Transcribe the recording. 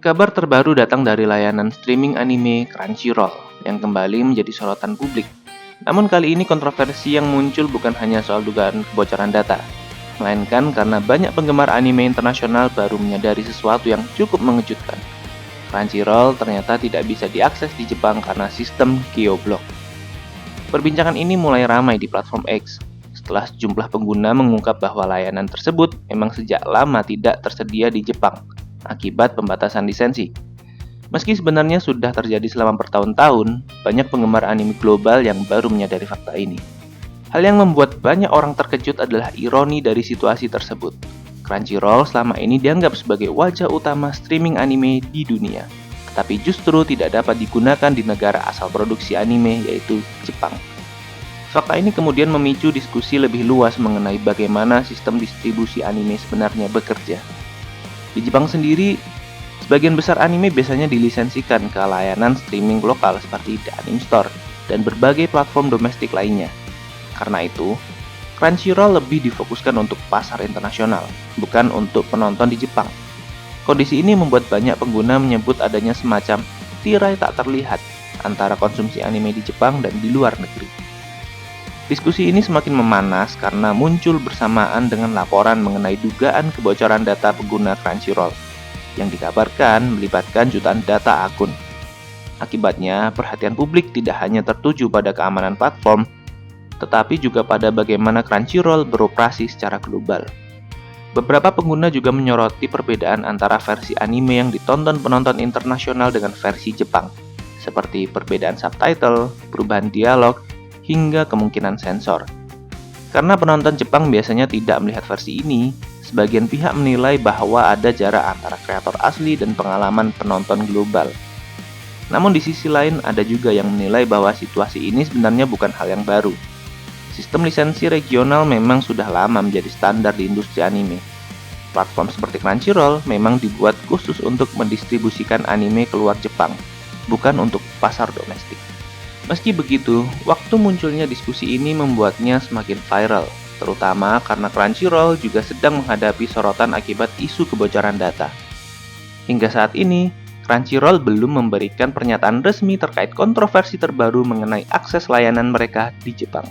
Kabar terbaru datang dari layanan streaming anime Crunchyroll yang kembali menjadi sorotan publik. Namun kali ini kontroversi yang muncul bukan hanya soal dugaan kebocoran data, melainkan karena banyak penggemar anime internasional baru menyadari sesuatu yang cukup mengejutkan. Crunchyroll ternyata tidak bisa diakses di Jepang karena sistem geoblok. Perbincangan ini mulai ramai di platform X, setelah sejumlah pengguna mengungkap bahwa layanan tersebut memang sejak lama tidak tersedia di Jepang, akibat pembatasan lisensi. Meski sebenarnya sudah terjadi selama bertahun-tahun, banyak penggemar anime global yang baru menyadari fakta ini. Hal yang membuat banyak orang terkejut adalah ironi dari situasi tersebut. Crunchyroll selama ini dianggap sebagai wajah utama streaming anime di dunia, tetapi justru tidak dapat digunakan di negara asal produksi anime, yaitu Jepang. Fakta ini kemudian memicu diskusi lebih luas mengenai bagaimana sistem distribusi anime sebenarnya bekerja. Di Jepang sendiri, sebagian besar anime biasanya dilisensikan ke layanan streaming lokal seperti The Anime Store dan berbagai platform domestik lainnya. Karena itu, Crunchyroll lebih difokuskan untuk pasar internasional, bukan untuk penonton di Jepang. Kondisi ini membuat banyak pengguna menyebut adanya semacam tirai tak terlihat antara konsumsi anime di Jepang dan di luar negeri. Diskusi ini semakin memanas karena muncul bersamaan dengan laporan mengenai dugaan kebocoran data pengguna Crunchyroll yang dikabarkan melibatkan jutaan data akun. Akibatnya, perhatian publik tidak hanya tertuju pada keamanan platform, tetapi juga pada bagaimana Crunchyroll beroperasi secara global. Beberapa pengguna juga menyoroti perbedaan antara versi anime yang ditonton penonton internasional dengan versi Jepang, seperti perbedaan subtitle, perubahan dialog, hingga kemungkinan sensor. Karena penonton Jepang biasanya tidak melihat versi ini, sebagian pihak menilai bahwa ada jarak antara kreator asli dan pengalaman penonton global. Namun di sisi lain ada juga yang menilai bahwa situasi ini sebenarnya bukan hal yang baru. Sistem lisensi regional memang sudah lama menjadi standar di industri anime. Platform seperti Crunchyroll memang dibuat khusus untuk mendistribusikan anime keluar Jepang, bukan untuk pasar domestik. Meski begitu, waktu munculnya diskusi ini membuatnya semakin viral, terutama karena Crunchyroll juga sedang menghadapi sorotan akibat isu kebocoran data. Hingga saat ini, Crunchyroll belum memberikan pernyataan resmi terkait kontroversi terbaru mengenai akses layanan mereka di Jepang.